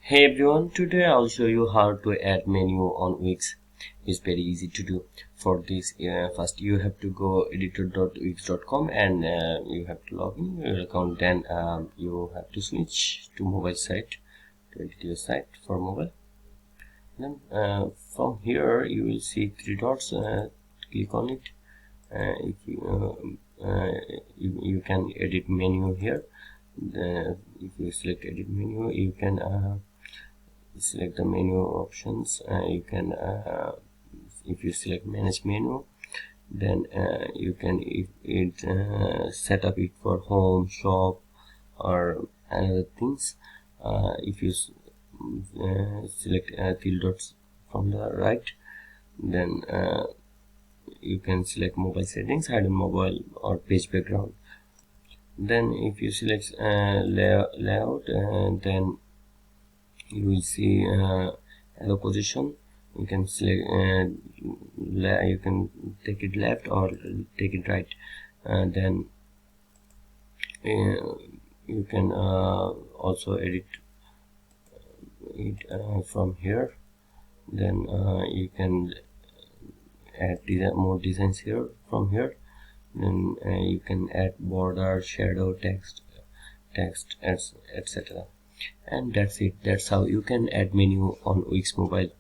Hey everyone, today I'll show you how to add menu on Wix. It's very easy to do. For this, first you have to go editor.wix.com and you have to log in your account. Then you have to switch to mobile site to edit your site for mobile. Then from here you will see three dots. Click on it. If you can edit menu here. If you select edit menu, you can select the menu options. You can if you select manage menu, then you can set up it for home, shop, or other things. If you select three dots from the right, then you can select mobile settings, hidden mobile, or page background. Then if you select layout, then you will see allow position. You can select you can take it left or take it right. Then you can also edit it from here. Then you can add more designs here from here. Then you can add border, shadow, text, etc. And that's it. That's how you can add menu on Wix Mobile.